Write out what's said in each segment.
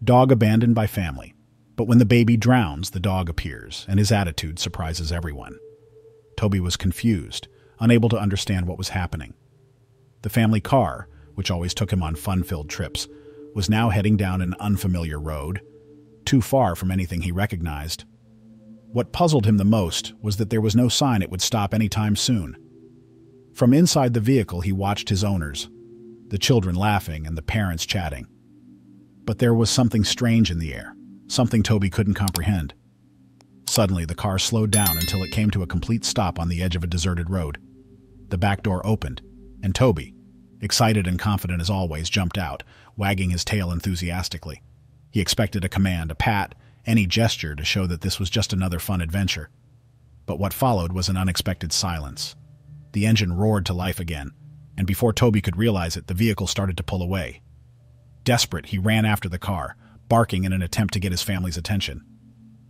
Dog abandoned by family. But when the baby drowns, the dog appears, and his attitude surprises everyone. Toby was confused, unable to understand what was happening. The family car, which always took him on fun-filled trips, was now heading down an unfamiliar road, too far from anything he recognized. What puzzled him the most was that there was no sign it would stop anytime soon. From inside the vehicle, he watched his owners, the children laughing and the parents chatting. But there was something strange in the air, something Toby couldn't comprehend. Suddenly, the car slowed down until it came to a complete stop on the edge of a deserted road. The back door opened, and Toby, excited and confident as always, jumped out, wagging his tail enthusiastically. He expected a command, a pat, any gesture to show that this was just another fun adventure. But what followed was an unexpected silence. The engine roared to life again, and before Toby could realize it, the vehicle started to pull away. Desperate, he ran after the car, barking in an attempt to get his family's attention.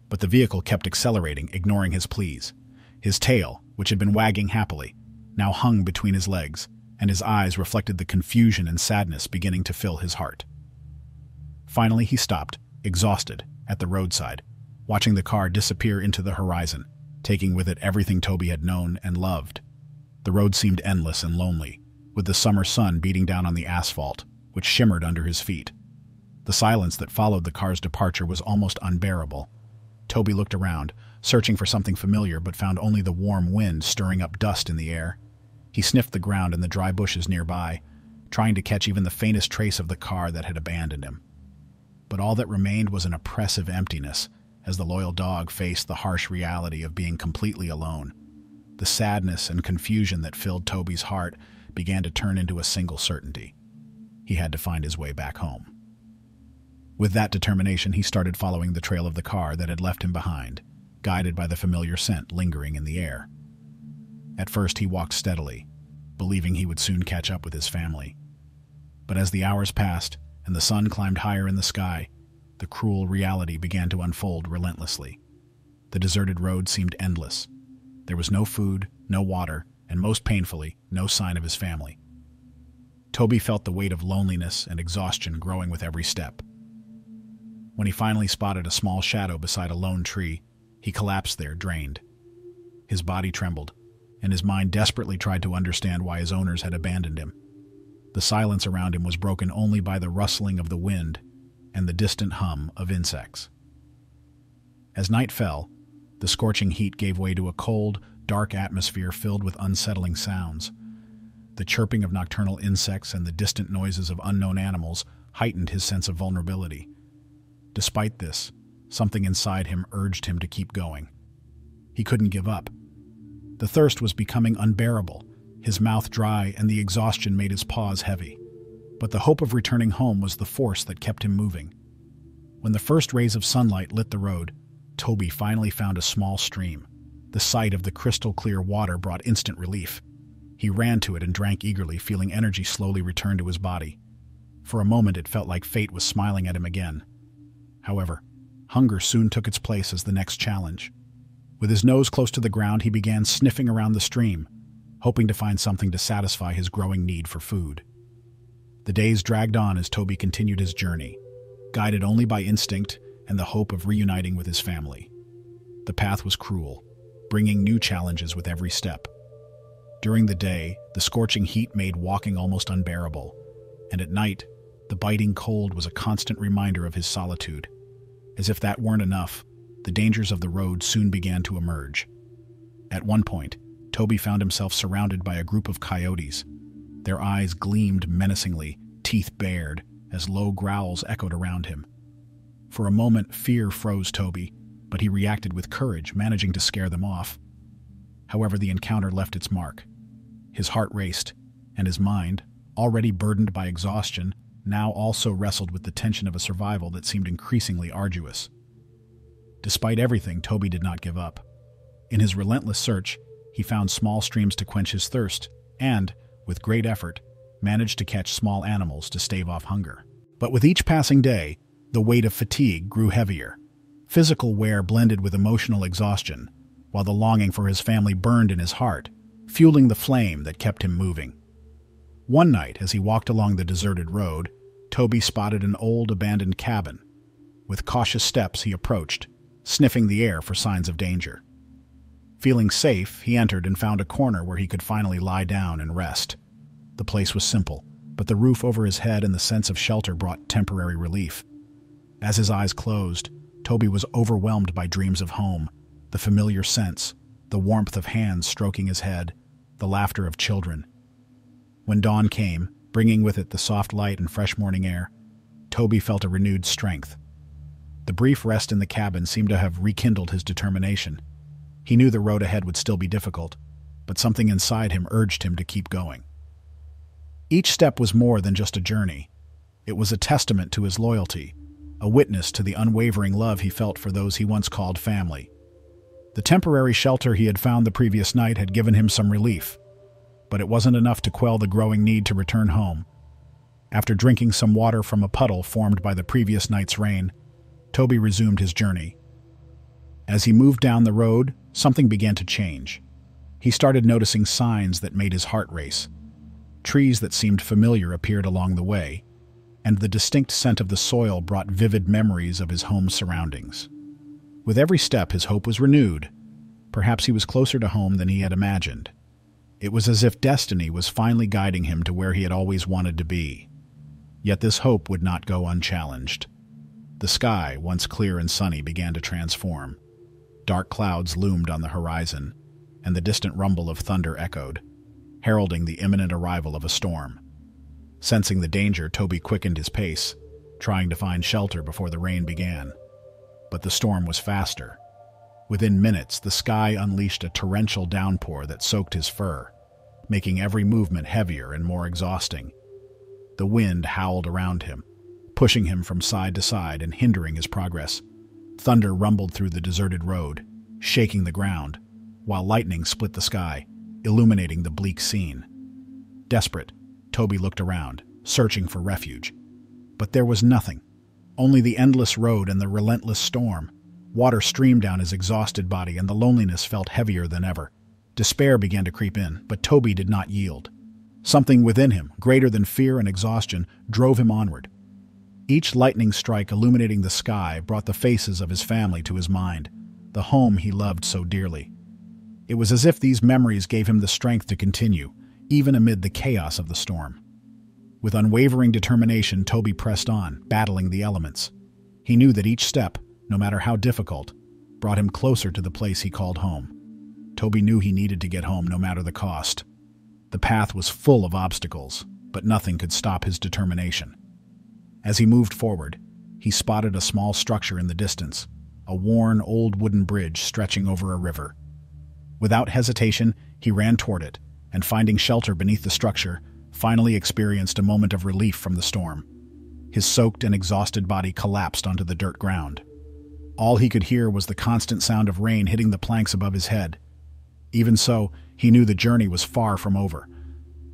But the vehicle kept accelerating, ignoring his pleas. His tail, which had been wagging happily, now hung between his legs, and his eyes reflected the confusion and sadness beginning to fill his heart. Finally, he stopped, exhausted, at the roadside, watching the car disappear into the horizon, taking with it everything Toby had known and loved. The road seemed endless and lonely, with the summer sun beating down on the asphalt, which shimmered under his feet. The silence that followed the car's departure was almost unbearable. Toby looked around, searching for something familiar, but found only the warm wind stirring up dust in the air. He sniffed the ground and the dry bushes nearby, trying to catch even the faintest trace of the car that had abandoned him. But all that remained was an oppressive emptiness, as the loyal dog faced the harsh reality of being completely alone. The sadness and confusion that filled Toby's heart began to turn into a single certainty. He had to find his way back home. With that determination, he started following the trail of the car that had left him behind, guided by the familiar scent lingering in the air. At first, he walked steadily, believing he would soon catch up with his family. But as the hours passed and the sun climbed higher in the sky, the cruel reality began to unfold relentlessly. The deserted road seemed endless. There was no food, no water, and most painfully, no sign of his family. Toby felt the weight of loneliness and exhaustion growing with every step. When he finally spotted a small shadow beside a lone tree, he collapsed there, drained. His body trembled, and his mind desperately tried to understand why his owners had abandoned him. The silence around him was broken only by the rustling of the wind and the distant hum of insects. As night fell, the scorching heat gave way to a cold, dark atmosphere filled with unsettling sounds. The chirping of nocturnal insects and the distant noises of unknown animals heightened his sense of vulnerability. Despite this, something inside him urged him to keep going. He couldn't give up. The thirst was becoming unbearable, his mouth dry, and the exhaustion made his paws heavy. But the hope of returning home was the force that kept him moving. When the first rays of sunlight lit the road, Toby finally found a small stream. The sight of the crystal-clear water brought instant relief. He ran to it and drank eagerly, feeling energy slowly return to his body. For a moment, it felt like fate was smiling at him again. However, hunger soon took its place as the next challenge. With his nose close to the ground, he began sniffing around the stream, hoping to find something to satisfy his growing need for food. The days dragged on as Toby continued his journey, guided only by instinct and the hope of reuniting with his family. The path was cruel, bringing new challenges with every step. During the day, the scorching heat made walking almost unbearable, and at night, the biting cold was a constant reminder of his solitude. As if that weren't enough, the dangers of the road soon began to emerge. At one point, Toby found himself surrounded by a group of coyotes. Their eyes gleamed menacingly, teeth bared, as low growls echoed around him. For a moment, fear froze Toby, but he reacted with courage, managing to scare them off. However, the encounter left its mark. His heart raced, and his mind, already burdened by exhaustion, now also wrestled with the tension of a survival that seemed increasingly arduous. Despite everything, Toby did not give up. In his relentless search, he found small streams to quench his thirst and, with great effort, managed to catch small animals to stave off hunger. But with each passing day, the weight of fatigue grew heavier. Physical wear blended with emotional exhaustion, while the longing for his family burned in his heart, fueling the flame that kept him moving. One night, as he walked along the deserted road, Toby spotted an old abandoned cabin, With cautious steps, he approached, sniffing the air for signs of danger. Feeling safe, he entered and found a corner where he could finally lie down and rest. The place was simple, but the roof over his head and the sense of shelter brought temporary relief. As his eyes closed, Toby was overwhelmed by dreams of home, the familiar scents, the warmth of hands stroking his head, the laughter of children. When dawn came, bringing with it the soft light and fresh morning air, Toby felt a renewed strength. The brief rest in the cabin seemed to have rekindled his determination. He knew the road ahead would still be difficult, but something inside him urged him to keep going. Each step was more than just a journey. It was a testament to his loyalty, a witness to the unwavering love he felt for those he once called family. The temporary shelter he had found the previous night had given him some relief, but it wasn't enough to quell the growing need to return home. After drinking some water from a puddle formed by the previous night's rain, Toby resumed his journey. As he moved down the road, something began to change. He started noticing signs that made his heart race. Trees that seemed familiar appeared along the way, and the distinct scent of the soil brought vivid memories of his home surroundings. With every step, his hope was renewed. Perhaps he was closer to home than he had imagined. It was as if destiny was finally guiding him to where he had always wanted to be. Yet this hope would not go unchallenged. The sky, once clear and sunny, began to transform. Dark clouds loomed on the horizon, and the distant rumble of thunder echoed, heralding the imminent arrival of a storm. Sensing the danger, Toby quickened his pace, trying to find shelter before the rain began. But the storm was faster. Within minutes, the sky unleashed a torrential downpour that soaked his fur, making every movement heavier and more exhausting. The wind howled around him, pushing him from side to side and hindering his progress. Thunder rumbled through the deserted road, shaking the ground, while lightning split the sky, illuminating the bleak scene. Desperate, Toby looked around, searching for refuge. But there was nothing. Only the endless road and the relentless storm. Water streamed down his exhausted body, and the loneliness felt heavier than ever. Despair began to creep in, but Toby did not yield. Something within him, greater than fear and exhaustion, drove him onward. Each lightning strike illuminating the sky brought the faces of his family to his mind, the home he loved so dearly. It was as if these memories gave him the strength to continue, even amid the chaos of the storm. With unwavering determination, Toby pressed on, battling the elements. He knew that each step, no matter how difficult, brought him closer to the place he called home. Toby knew he needed to get home no matter the cost. The path was full of obstacles, but nothing could stop his determination. As he moved forward, he spotted a small structure in the distance, a worn, old wooden bridge stretching over a river. Without hesitation, he ran toward it, and finding shelter beneath the structure, finally experienced a moment of relief from the storm. His soaked and exhausted body collapsed onto the dirt ground. All he could hear was the constant sound of rain hitting the planks above his head. Even so, he knew the journey was far from over.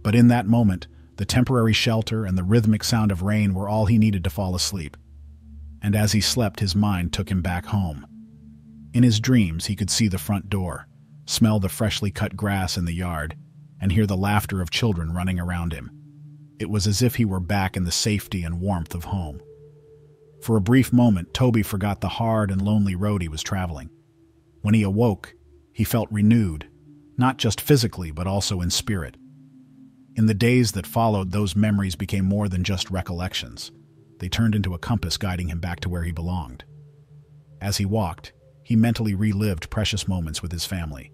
But in that moment, the temporary shelter and the rhythmic sound of rain were all he needed to fall asleep. And as he slept, his mind took him back home. In his dreams, he could see the front door, smell the freshly cut grass in the yard, and hear the laughter of children running around him. It was as if he were back in the safety and warmth of home. For a brief moment, Toby forgot the hard and lonely road he was traveling. When he awoke, he felt renewed, not just physically but also in spirit. In the days that followed, those memories became more than just recollections. They turned into a compass guiding him back to where he belonged. As he walked, he mentally relived precious moments with his family.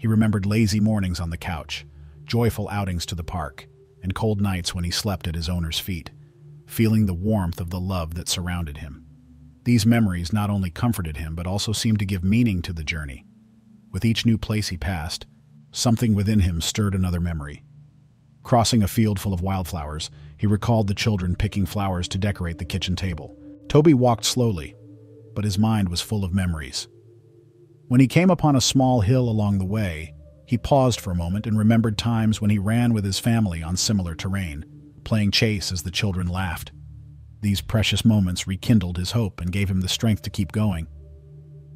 He remembered lazy mornings on the couch, joyful outings to the park, and cold nights when he slept at his owner's feet, feeling the warmth of the love that surrounded him. These memories not only comforted him but also seemed to give meaning to the journey. With each new place he passed, something within him stirred another memory. Crossing a field full of wildflowers, he recalled the children picking flowers to decorate the kitchen table. Toby walked slowly, but his mind was full of memories. When he came upon a small hill along the way, he paused for a moment and remembered times when he ran with his family on similar terrain, playing chase as the children laughed. These precious moments rekindled his hope and gave him the strength to keep going.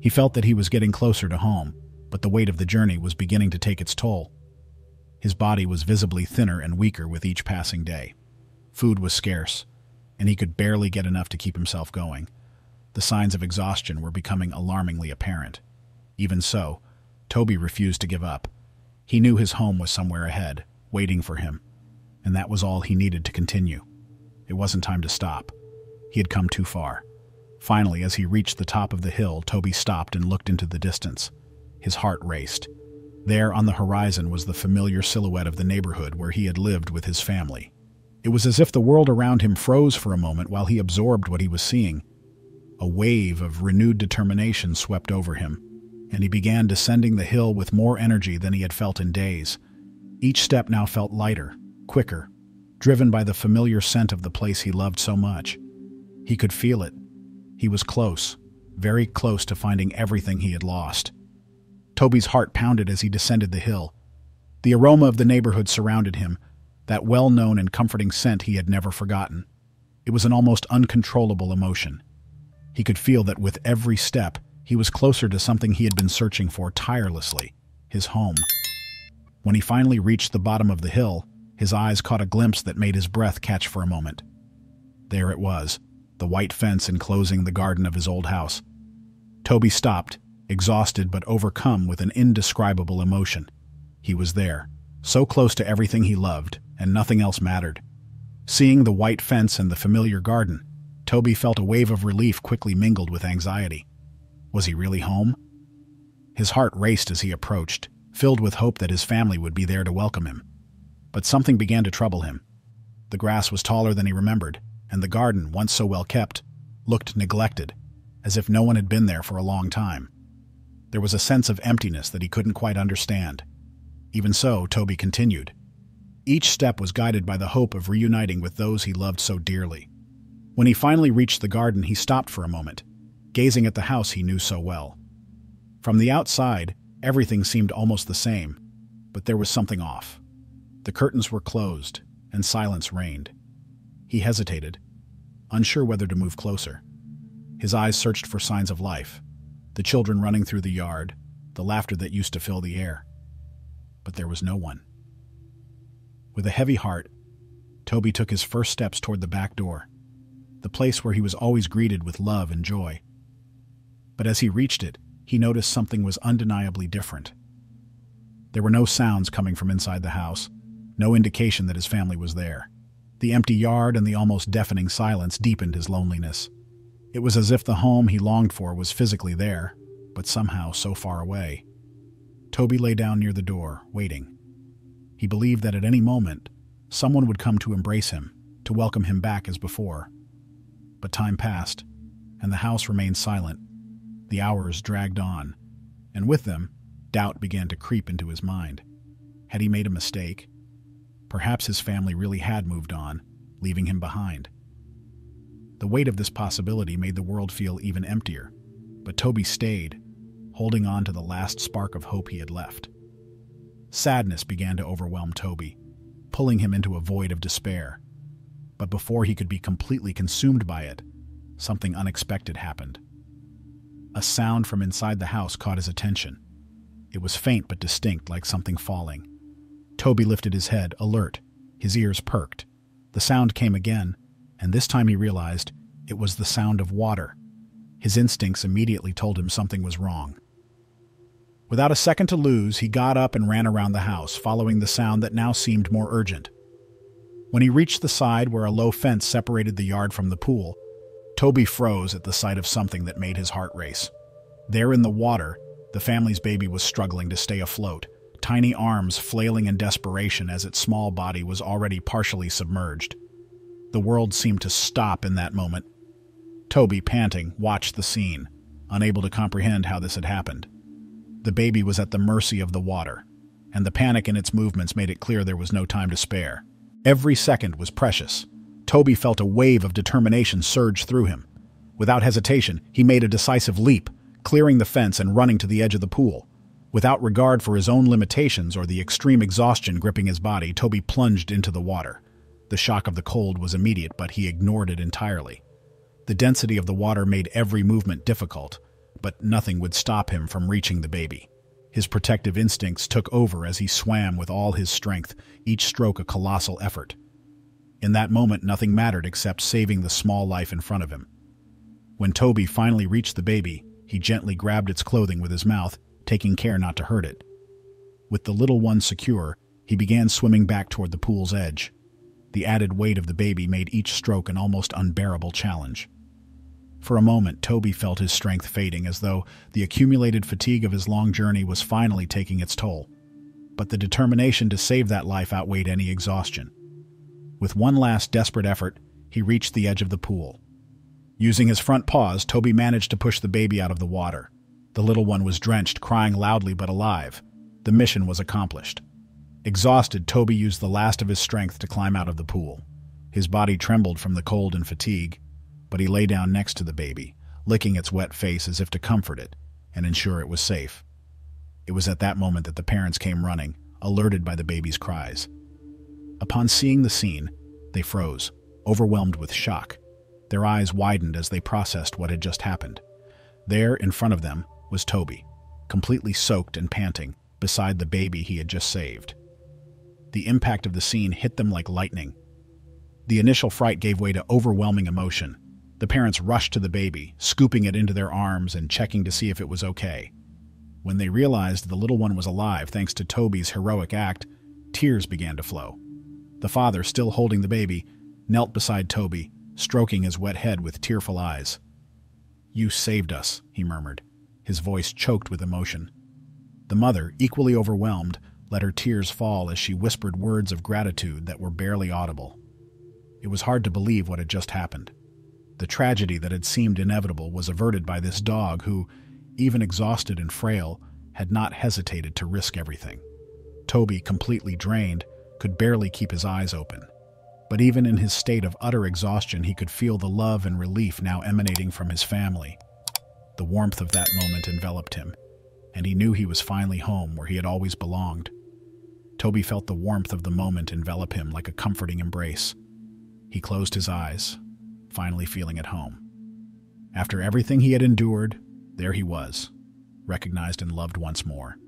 He felt that he was getting closer to home, but the weight of the journey was beginning to take its toll. His body was visibly thinner and weaker with each passing day. Food was scarce, and he could barely get enough to keep himself going. The signs of exhaustion were becoming alarmingly apparent. Even so, Toby refused to give up. He knew his home was somewhere ahead, waiting for him, and that was all he needed to continue. It wasn't time to stop. He had come too far. Finally, as he reached the top of the hill, Toby stopped and looked into the distance. His heart raced. There on the horizon was the familiar silhouette of the neighborhood where he had lived with his family. It was as if the world around him froze for a moment while he absorbed what he was seeing. A wave of renewed determination swept over him, and he began descending the hill with more energy than he had felt in days. Each step now felt lighter, quicker, driven by the familiar scent of the place he loved so much. He could feel it. He was close, very close to finding everything he had lost. Toby's heart pounded as he descended the hill. The aroma of the neighborhood surrounded him, that well-known and comforting scent he had never forgotten. It was an almost uncontrollable emotion. He could feel that with every step, he was closer to something he had been searching for tirelessly, his home. When he finally reached the bottom of the hill, his eyes caught a glimpse that made his breath catch for a moment. There it was, the white fence enclosing the garden of his old house. Toby stopped, exhausted but overcome with an indescribable emotion. He was there, so close to everything he loved, and nothing else mattered. Seeing the white fence and the familiar garden, Toby felt a wave of relief quickly mingled with anxiety. Was he really home? His heart raced as he approached, filled with hope that his family would be there to welcome him. But something began to trouble him. The grass was taller than he remembered, and the garden, once so well kept, looked neglected, as if no one had been there for a long time. There was a sense of emptiness that he couldn't quite understand. Even so, Toby continued. Each step was guided by the hope of reuniting with those he loved so dearly. When he finally reached the garden, he stopped for a moment, gazing at the house he knew so well. From the outside, everything seemed almost the same, but there was something off. The curtains were closed, and silence reigned. He hesitated, unsure whether to move closer. His eyes searched for signs of life, the children running through the yard, the laughter that used to fill the air. But there was no one. With a heavy heart, Toby took his first steps toward the back door, the place where he was always greeted with love and joy. But as he reached it, he noticed something was undeniably different. There were no sounds coming from inside the house, no indication that his family was there. The empty yard and the almost deafening silence deepened his loneliness. It was as if the home he longed for was physically there, but somehow so far away. Toby lay down near the door, waiting. He believed that at any moment, someone would come to embrace him, to welcome him back as before. But time passed, and the house remained silent. The hours dragged on, and with them, doubt began to creep into his mind. Had he made a mistake? Perhaps his family really had moved on, leaving him behind. The weight of this possibility made the world feel even emptier, but Toby stayed, holding on to the last spark of hope he had left. Sadness began to overwhelm Toby, pulling him into a void of despair. But before he could be completely consumed by it, something unexpected happened. A sound from inside the house caught his attention. It was faint but distinct, like something falling. Toby lifted his head, alert. His ears perked. The sound came again, and this time he realized it was the sound of water. His instincts immediately told him something was wrong. Without a second to lose, he got up and ran around the house, following the sound that now seemed more urgent. When he reached the side where a low fence separated the yard from the pool, Toby froze at the sight of something that made his heart race. There in the water, the family's baby was struggling to stay afloat, tiny arms flailing in desperation as its small body was already partially submerged. The world seemed to stop in that moment. Toby, panting, watched the scene, unable to comprehend how this had happened. The baby was at the mercy of the water, and the panic in its movements made it clear there was no time to spare. Every second was precious. Toby felt a wave of determination surge through him. Without hesitation, he made a decisive leap, clearing the fence and running to the edge of the pool. Without regard for his own limitations or the extreme exhaustion gripping his body, Toby plunged into the water. The shock of the cold was immediate, but he ignored it entirely. The density of the water made every movement difficult, but nothing would stop him from reaching the baby. His protective instincts took over as he swam with all his strength, each stroke a colossal effort. In that moment, nothing mattered except saving the small life in front of him. When Toby finally reached the baby, he gently grabbed its clothing with his mouth, taking care not to hurt it. With the little one secure, he began swimming back toward the pool's edge. The added weight of the baby made each stroke an almost unbearable challenge. For a moment, Toby felt his strength fading, as though the accumulated fatigue of his long journey was finally taking its toll. But the determination to save that life outweighed any exhaustion. With one last desperate effort, he reached the edge of the pool. Using his front paws, Toby managed to push the baby out of the water. The little one was drenched, crying loudly but alive. The mission was accomplished. Exhausted, Toby used the last of his strength to climb out of the pool. His body trembled from the cold and fatigue, but he lay down next to the baby, licking its wet face as if to comfort it and ensure it was safe. It was at that moment that the parents came running, alerted by the baby's cries. Upon seeing the scene, they froze, overwhelmed with shock. Their eyes widened as they processed what had just happened. There, in front of them, was Toby, completely soaked and panting, beside the baby he had just saved. The impact of the scene hit them like lightning. The initial fright gave way to overwhelming emotion. The parents rushed to the baby, scooping it into their arms and checking to see if it was okay. When they realized the little one was alive thanks to Toby's heroic act, tears began to flow. The father, still holding the baby, knelt beside Toby, stroking his wet head with tearful eyes. "You saved us," he murmured, his voice choked with emotion. The mother, equally overwhelmed, let her tears fall as she whispered words of gratitude that were barely audible. It was hard to believe what had just happened. The tragedy that had seemed inevitable was averted by this dog who, even exhausted and frail, had not hesitated to risk everything. Toby, completely drained, could barely keep his eyes open. But even in his state of utter exhaustion, he could feel the love and relief now emanating from his family. The warmth of that moment enveloped him, and he knew he was finally home where he had always belonged. Toby felt the warmth of the moment envelop him like a comforting embrace. He closed his eyes, finally feeling at home. After everything he had endured, there he was, recognized and loved once more.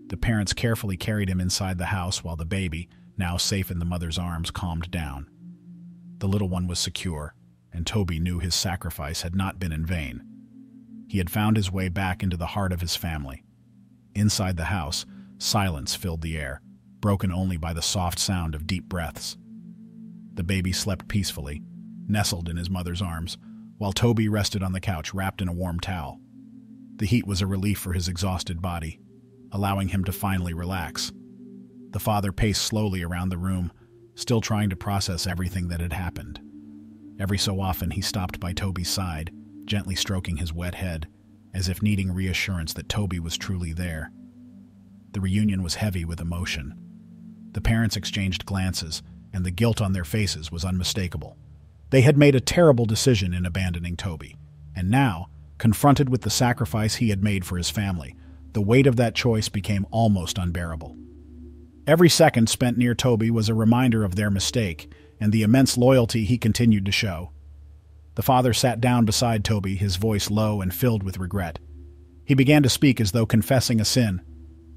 The parents carefully carried him inside the house while the baby, now safe in the mother's arms, calmed down. The little one was secure, and Toby knew his sacrifice had not been in vain. He had found his way back into the heart of his family. Inside the house, silence filled the air, broken only by the soft sound of deep breaths. The baby slept peacefully, nestled in his mother's arms, while Toby rested on the couch wrapped in a warm towel. The heat was a relief for his exhausted body, allowing him to finally relax. The father paced slowly around the room, still trying to process everything that had happened. Every so often he stopped by Toby's side, gently stroking his wet head, as if needing reassurance that Toby was truly there. The reunion was heavy with emotion. The parents exchanged glances, and the guilt on their faces was unmistakable. They had made a terrible decision in abandoning Toby, and now, confronted with the sacrifice he had made for his family, the weight of that choice became almost unbearable. Every second spent near Toby was a reminder of their mistake and the immense loyalty he continued to show. The father sat down beside Toby, his voice low and filled with regret. He began to speak as though confessing a sin.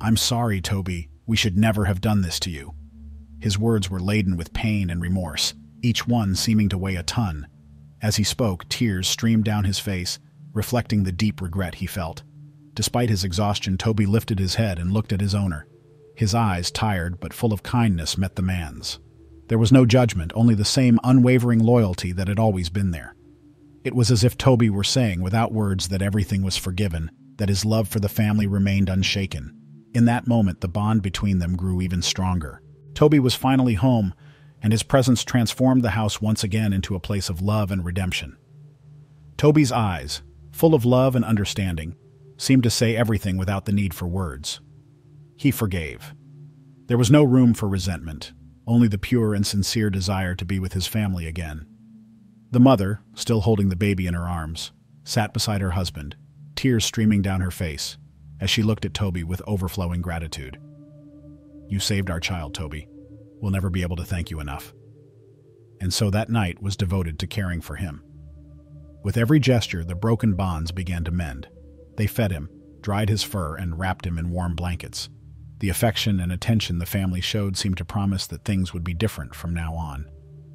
"I'm sorry, Toby. We should never have done this to you." His words were laden with pain and remorse, each one seeming to weigh a ton. As he spoke, tears streamed down his face, reflecting the deep regret he felt. Despite his exhaustion, Toby lifted his head and looked at his owner. His eyes, tired but full of kindness, met the man's. There was no judgment, only the same unwavering loyalty that had always been there. It was as if Toby were saying without words that everything was forgiven, that his love for the family remained unshaken. In that moment, the bond between them grew even stronger. Toby was finally home, and his presence transformed the house once again into a place of love and redemption. Toby's eyes, full of love and understanding, seemed to say everything without the need for words. He forgave. There was no room for resentment, only the pure and sincere desire to be with his family again. The mother, still holding the baby in her arms, sat beside her husband, tears streaming down her face, as she looked at Toby with overflowing gratitude. "You saved our child, Toby. We'll never be able to thank you enough." And so that night was devoted to caring for him. With every gesture, the broken bonds began to mend. They fed him, dried his fur, and wrapped him in warm blankets. The affection and attention the family showed seemed to promise that things would be different from now on.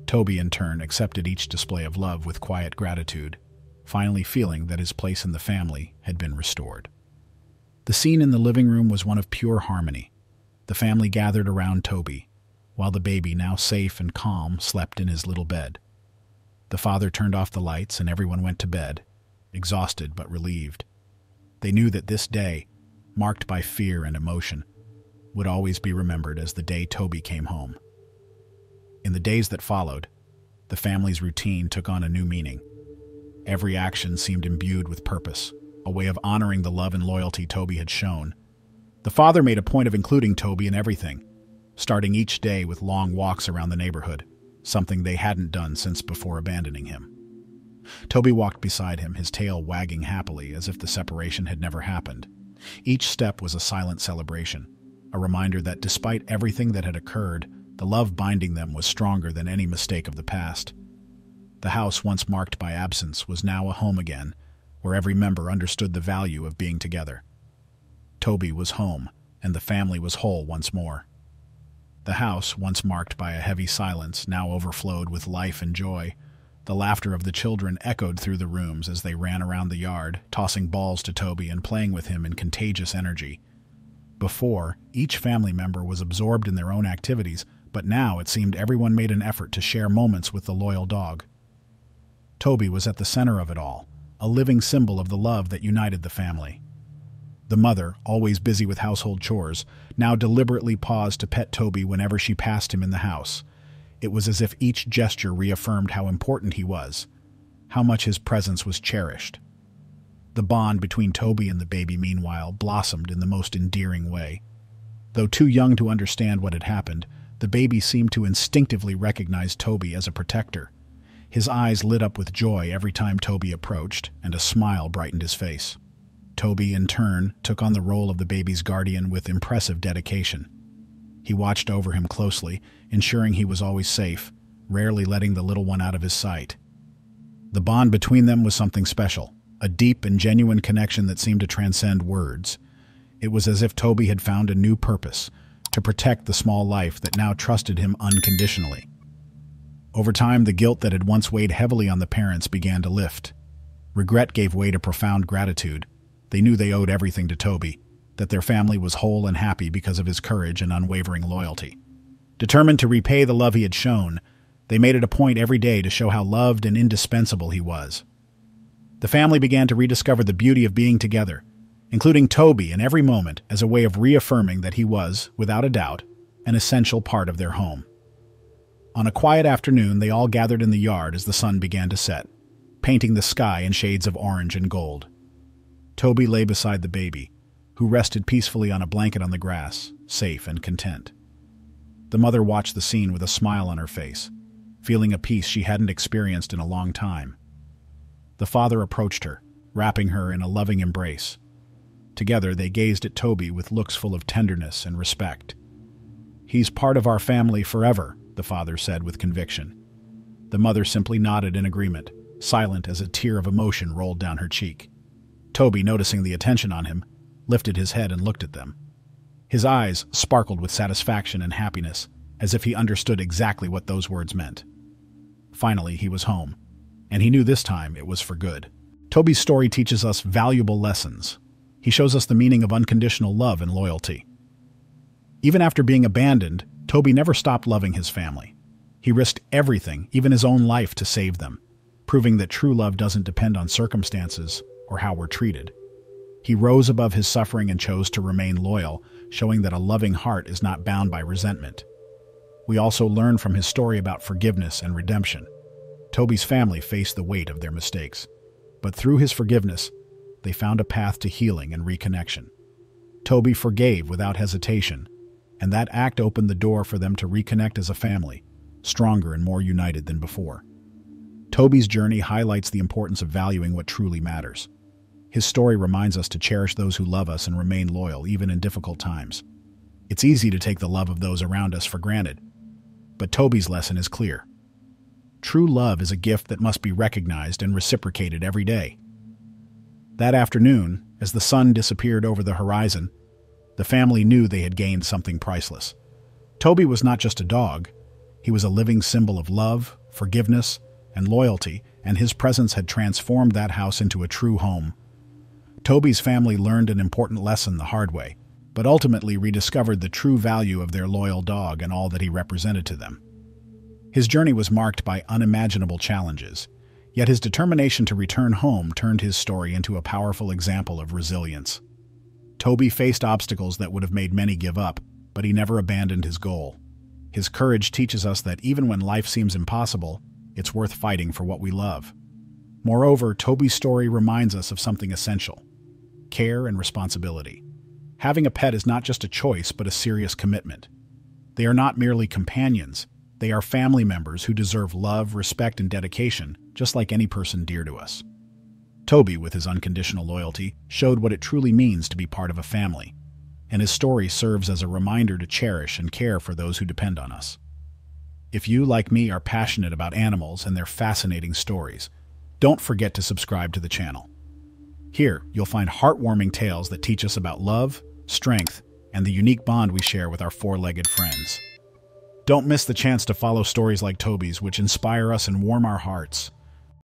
Toby, in turn, accepted each display of love with quiet gratitude. finally feeling that his place in the family had been restored. The scene in the living room was one of pure harmony. The family gathered around Toby, while the baby, now safe and calm, slept in his little bed. The father turned off the lights and everyone went to bed, exhausted but relieved. They knew that this day, marked by fear and emotion, would always be remembered as the day Toby came home. In the days that followed, the family's routine took on a new meaning. Every action seemed imbued with purpose, a way of honoring the love and loyalty Toby had shown. The father made a point of including Toby in everything, starting each day with long walks around the neighborhood, something they hadn't done since before abandoning him. Toby walked beside him, his tail wagging happily as if the separation had never happened. Each step was a silent celebration, a reminder that despite everything that had occurred, the love binding them was stronger than any mistake of the past. The house, once marked by absence, was now a home again, where every member understood the value of being together. Toby was home, and the family was whole once more. The house, once marked by a heavy silence, now overflowed with life and joy. The laughter of the children echoed through the rooms as they ran around the yard, tossing balls to Toby and playing with him in contagious energy. Before, each family member was absorbed in their own activities, but now it seemed everyone made an effort to share moments with the loyal dog. Toby was at the center of it all, a living symbol of the love that united the family. The mother, always busy with household chores, now deliberately paused to pet Toby whenever she passed him in the house. It was as if each gesture reaffirmed how important he was, how much his presence was cherished. The bond between Toby and the baby, meanwhile, blossomed in the most endearing way. Though too young to understand what had happened, the baby seemed to instinctively recognize Toby as a protector. His eyes lit up with joy every time Toby approached, and a smile brightened his face. Toby, in turn, took on the role of the baby's guardian with impressive dedication. He watched over him closely, ensuring he was always safe, rarely letting the little one out of his sight. The bond between them was something special, a deep and genuine connection that seemed to transcend words. It was as if Toby had found a new purpose, to protect the small life that now trusted him unconditionally. Over time, the guilt that had once weighed heavily on the parents began to lift. Regret gave way to profound gratitude. They knew they owed everything to Toby, that their family was whole and happy because of his courage and unwavering loyalty. Determined to repay the love he had shown, they made it a point every day to show how loved and indispensable he was. The family began to rediscover the beauty of being together, including Toby in every moment as a way of reaffirming that he was, without a doubt, an essential part of their home. On a quiet afternoon, they all gathered in the yard as the sun began to set, painting the sky in shades of orange and gold. Toby lay beside the baby, who rested peacefully on a blanket on the grass, safe and content. The mother watched the scene with a smile on her face, feeling a peace she hadn't experienced in a long time. The father approached her, wrapping her in a loving embrace. Together, they gazed at Toby with looks full of tenderness and respect. "He's part of our family forever," the father said with conviction. The mother simply nodded in agreement, silent as a tear of emotion rolled down her cheek. Toby, noticing the attention on him, lifted his head and looked at them. His eyes sparkled with satisfaction and happiness, as if he understood exactly what those words meant. Finally, he was home, and he knew this time it was for good. Toby's story teaches us valuable lessons. He shows us the meaning of unconditional love and loyalty. Even after being abandoned, Toby never stopped loving his family. He risked everything, even his own life, to save them, proving that true love doesn't depend on circumstances or how we're treated. He rose above his suffering and chose to remain loyal, showing that a loving heart is not bound by resentment. We also learn from his story about forgiveness and redemption. Toby's family faced the weight of their mistakes, but through his forgiveness, they found a path to healing and reconnection. Toby forgave without hesitation, and that act opened the door for them to reconnect as a family, stronger and more united than before. Toby's journey highlights the importance of valuing what truly matters. His story reminds us to cherish those who love us and remain loyal even in difficult times. It's easy to take the love of those around us for granted, but Toby's lesson is clear. True love is a gift that must be recognized and reciprocated every day. That afternoon, as the sun disappeared over the horizon, the family knew they had gained something priceless. Toby was not just a dog. He was a living symbol of love, forgiveness, and loyalty, and his presence had transformed that house into a true home. Toby's family learned an important lesson the hard way, but ultimately rediscovered the true value of their loyal dog and all that he represented to them. His journey was marked by unimaginable challenges, yet his determination to return home turned his story into a powerful example of resilience. Toby faced obstacles that would have made many give up, but he never abandoned his goal. His courage teaches us that even when life seems impossible, it's worth fighting for what we love. Moreover, Toby's story reminds us of something essential: care and responsibility. Having a pet is not just a choice, but a serious commitment. They are not merely companions. They are family members who deserve love, respect, and dedication, just like any person dear to us. Toby, with his unconditional loyalty, showed what it truly means to be part of a family, and his story serves as a reminder to cherish and care for those who depend on us. If you, like me, are passionate about animals and their fascinating stories, don't forget to subscribe to the channel. Here, you'll find heartwarming tales that teach us about love, strength, and the unique bond we share with our four-legged friends. Don't miss the chance to follow stories like Toby's, which inspire us and warm our hearts.